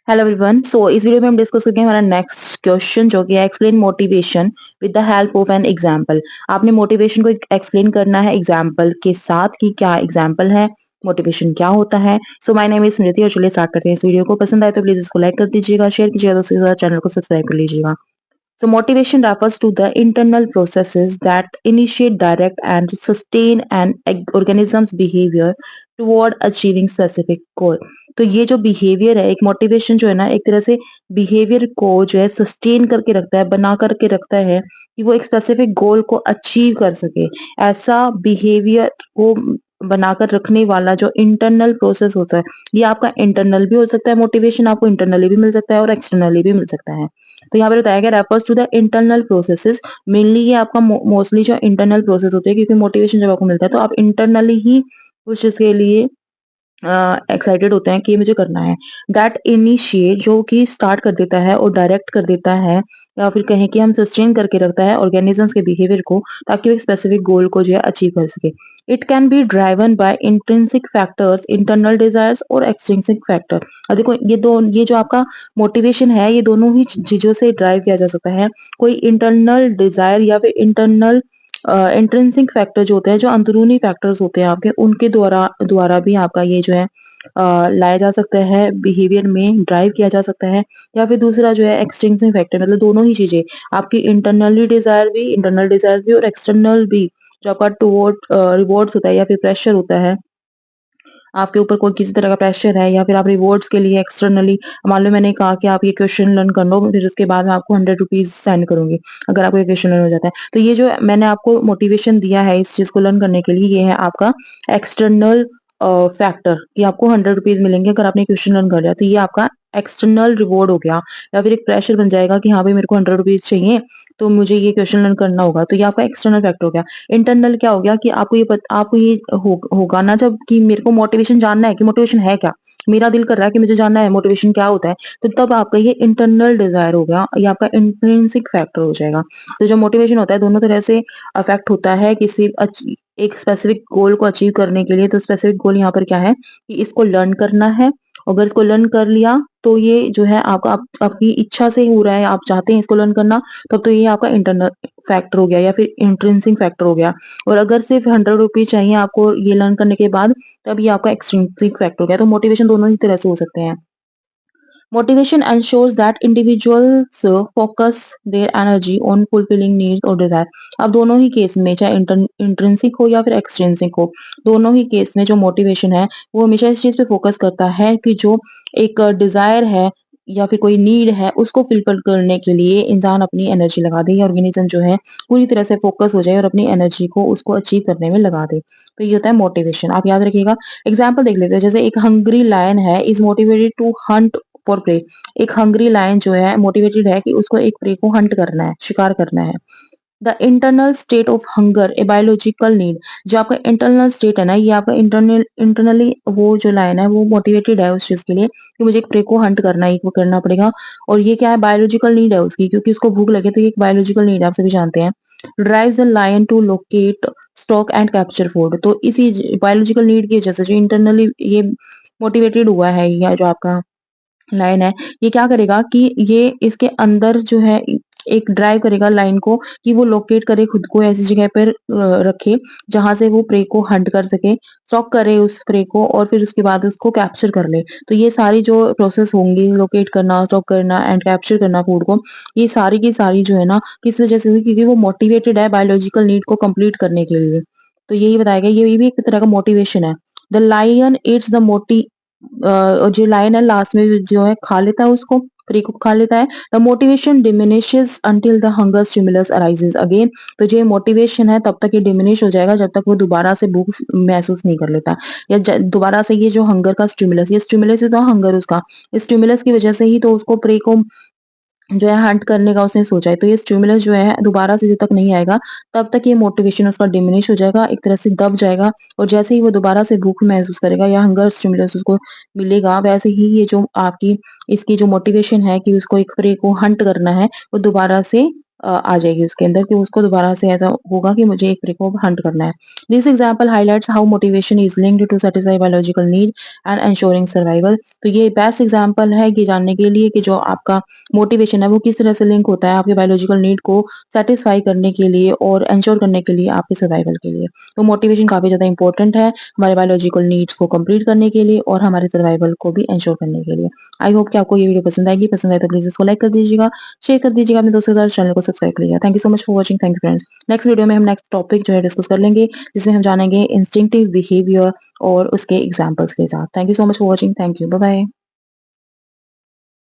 Hello everyone. इस video में हम डिस्कस करेंगे हमारा नेक्स्ट क्वेश्चन जो कि है explain motivation with the help of an example. आपने मोटिवेशन को एक्सप्लेन करना है एग्जांपल के साथ कि क्या एग्जांपल है, मोटिवेशन क्या होता है। माय नेम इज स्मृति और चलिए स्टार्ट करते हैं। इस वीडियो को पसंद आए तो प्लीज इसको लाइक कर दीजिएगा, शेयर कीजिएगा दोस्तों के साथ, चैनल को सब्सक्राइब कर लीजिएगा। Motivation refers to the internal processes that initiate, direct, and sustain an organism's behavior toward achieving specific goal. तो ये जो बिहेवियर है, एक मोटिवेशन जो है ना, एक तरह से बिहेवियर को जो है सस्टेन करके रखता है, बना करके रखता है कि वो एक स्पेसिफिक गोल को अचीव कर सके। ऐसा बिहेवियर को बनाकर रखने वाला जो इंटरनल प्रोसेस होता है, ये आपका इंटरनल भी हो सकता है। मोटिवेशन आपको इंटरनली भी मिल सकता है और एक्सटर्नली भी मिल सकता है। तो यहाँ पे बताया गया refers to the internal processes. Mainly ये आपका मोस्टली जो इंटरनल प्रोसेस होते हैं, क्योंकि मोटिवेशन जब आपको मिलता है तो आप इंटरनली ही उस चीज के लिए एक्साइटेड होते हैं कि ये मुझे करना है। दैट इनिशिएट जो कि स्टार्ट कर देता है और डायरेक्ट कर देता है, या फिर कहें कि हम सस्टेन करके रखता है ऑर्गेनिजम्स के बिहेवियर को, ताकि वो एक स्पेसिफिक गोल को जो है अचीव कर सके। It can be driven by intrinsic factors, internal desires और एक्सट्रिंसिक फैक्टर। अब देखो ये जो आपका मोटिवेशन है, ये दोनों ही चीजों से ड्राइव किया जा सकता है। कोई इंटरनल डिजायर या फिर इंटरनल इंट्रिंसिक फैक्टर जो होते हैं, जो अंदरूनी फैक्टर्स होते हैं आपके, उनके द्वारा द्वारा भी आपका ये जो है लाया जा सकता है, बिहेवियर में ड्राइव किया जा सकता है। या फिर दूसरा जो है एक्सट्रिंसिक फैक्टर, मतलब दोनों ही चीजें, आपकी इंटरनल डिजायर भी और एक्सटर्नल भी, जो आपका टुवर्ड रिवॉर्ड्स होता है या फिर प्रेशर होता है, आपके ऊपर कोई किसी तरह का प्रेशर है, या फिर आप रिवॉर्ड्स के लिए एक्सटर्नली, मान लो मैंने कहा कि आप ये क्वेश्चन लर्न कर लो, फिर उसके बाद मैं आपको 100 रुपीज सेंड करूंगी अगर आपको ये क्वेश्चन लर्न हो जाता है। तो ये जो मैंने आपको मोटिवेशन दिया है इस चीज को लर्न करने के लिए, ये है आपका एक्सटर्नल फैक्टर कि आपको 100 रुपीज मिलेंगे अगर आपने क्वेश्चन लर्न कर लिया। तो ये आपका एक्सटर्नल रिवॉर्ड हो गया, या फिर एक प्रेशर बन जाएगा कि हाँ भाई मेरे को 100 रुपीज चाहिए, तो मुझे ये क्वेश्चन लर्न करना होगा। तो ये आपका एक्सटर्नल फैक्टर हो गया। इंटरनल क्या हो गया कि आपको ये होगा ना, जब कि मेरे को मोटिवेशन जानना है कि मोटिवेशन है क्या, मेरा दिल कर रहा है कि मुझे जानना है मोटिवेशन क्या होता है, तो तब आपका ये इंटरनल डिजायर हो गया, ये आपका इंट्रिंसिक फैक्टर हो जाएगा। तो जो मोटिवेशन होता है दोनों तरह से अफेक्ट होता है किसी एक स्पेसिफिक गोल को अचीव करने के लिए। तो स्पेसिफिक गोल यहाँ पर क्या है कि इसको लर्न करना है। अगर इसको लर्न कर लिया तो ये जो है आपकी इच्छा से हो रहा है, आप चाहते हैं इसको लर्न करना, तब तो ये आपका इंटरनल फैक्टर हो गया या फिर इंट्रिंसिक फैक्टर हो गया। और अगर सिर्फ 100 रुपीज चाहिए आपको ये लर्न करने के बाद, तब ये आपका एक्सट्रिंसिक फैक्टर हो गया। तो मोटिवेशन दोनों ही तरह से हो सकते हैं। Motivation ensures that individuals focus their energy on fulfilling needs or desire। अब दोनों ही केस में, चाहे इंट्रिंसिक हो या फिर एक्सट्रिंसिक हो, दोनों ही केस में जो मोटिवेशन है वो हमेशा इस चीज पे फोकस करता है कि जो एक डिजायर है या फिर कोई नीड है, उसको फिलफिल करने के लिए इंसान अपनी एनर्जी लगा दे, या ऑर्गेनिज्म जो है पूरी तरह से फोकस हो जाए और अपनी एनर्जी को उसको अचीव करने में लगा दे। तो ये होता है मोटिवेशन, आप याद रखिएगा। एग्जाम्पल देख लेते हैं। जैसे एक हंग्री लायन है is motivated to hunt for prey. एक हंग्री लायन जो है मोटिवेटेड है कि उसको एक प्रे को हंट करना है, शिकार करना है। The internal state of hunger a biological need. जो आपका इंटरनल स्टेट है ना, ये आपका इंटरनली वो जो लाइन है वो मोटिवेटेड है उस चीज के लिए कि मुझे एक प्रे को हंट करना है, वो करना पड़ेगा। और ये क्या है, बायोलॉजिकल नीड है उसकी, क्योंकि उसको भूख लगे, तो ये एक बायोलॉजिकल नीड है, आप सभी जानते हैं। Drives the lion to locate stalk and capture food. तो इसी बायोलॉजिकल नीड की वजह से जो इंटरनली ये मोटिवेटेड हुआ है, या जो आपका लाइन है, ये क्या करेगा कि ये इसके अंदर जो है एक ड्राइव करेगा लाइन को कि वो लोकेट करे खुद को ऐसी जगह पर रखे जहां से वो प्रे को हंट कर सके, स्टॉक करे उस प्रे को, और फिर उसके बाद उसको कैप्चर कर ले। तो ये सारी जो प्रोसेस होंगी, लोकेट करना, स्टॉक करना एंड कैप्चर करना फूड को, ये सारी की सारी जो है ना, किस वजह से हुई, क्योंकि वो मोटिवेटेड है बायोलॉजिकल नीड को कंप्लीट करने के लिए। तो यही बताया गया, ये भी एक तरह का मोटिवेशन है। द लायन इट्स द मोटी और जो लाइन है लास्ट में जो है खा लेता है उसको, प्रे को खा लेता है। The motivation diminishes until the hunger stimulus arises again. तो जो मोटिवेशन है तब तक ये डिमिनिश हो जाएगा जब तक वो दोबारा से भूख महसूस नहीं कर लेता, या दोबारा से ये जो हंगर का स्टिमुलस, ये स्टिमुलस ही तो हंगर उसका, इस स्टिमुलस की वजह से ही तो उसको प्रे को जो है हंट करने का उसने सोचा है। तो ये स्टिमुलस जो है दोबारा से जब तक नहीं आएगा, तब तक ये मोटिवेशन उसका डिमिनिश हो जाएगा, एक तरह से दब जाएगा। और जैसे ही वो दोबारा से भूख महसूस करेगा या हंगर स्टिमुलस उसको मिलेगा, वैसे ही ये जो आपकी इसकी जो मोटिवेशन है कि उसको एक प्रे को हंट करना है, वो दोबारा से आ जाएगी उसके अंदर कि उसको दोबारा से ऐसा होगा कि मुझे एक प्रे को हंट करना है। This example highlights how motivation is linked to satisfy biological need and ensuring survival. तो ये बेस्ट एग्जांपल है ये जानने के लिए कि जो आपका मोटिवेशन है वो किस तरह से लिंक होता है आपके बायोलॉजिकल नीड को सैटिस्फाई करने के लिए और एंश्योर करने के लिए आपके सर्वाइवल के लिए। तो मोटिवेशन काफ़ी ज़्यादा इंपॉर्टेंट है हमारे बायोलॉजिकल नीड्स को कंप्लीट करने के लिए और हमारे सर्वाइवल को भी एंश्योर करने के लिए। आई होप कि आपको ये वीडियो पसंद आएगी। पसंद आए तो प्लीज़ इसको लाइक कर दीजिएगा, शेयर कर दीजिएगा अपने दोस्तों के साथ, चैनल को सब्सक्राइब कर लीजिएगा। Thank you so much for watching. Thank you friends. Next video में हम नेक्स्ट टॉपिक जो है डिस्कस कर लेंगे, जिसमें हम जानेंगे इंस्टिंक्टिव बिहेवियर और उसके एग्जांपल्स के साथ। Thank you so much for watching. Thank you. Bye bye.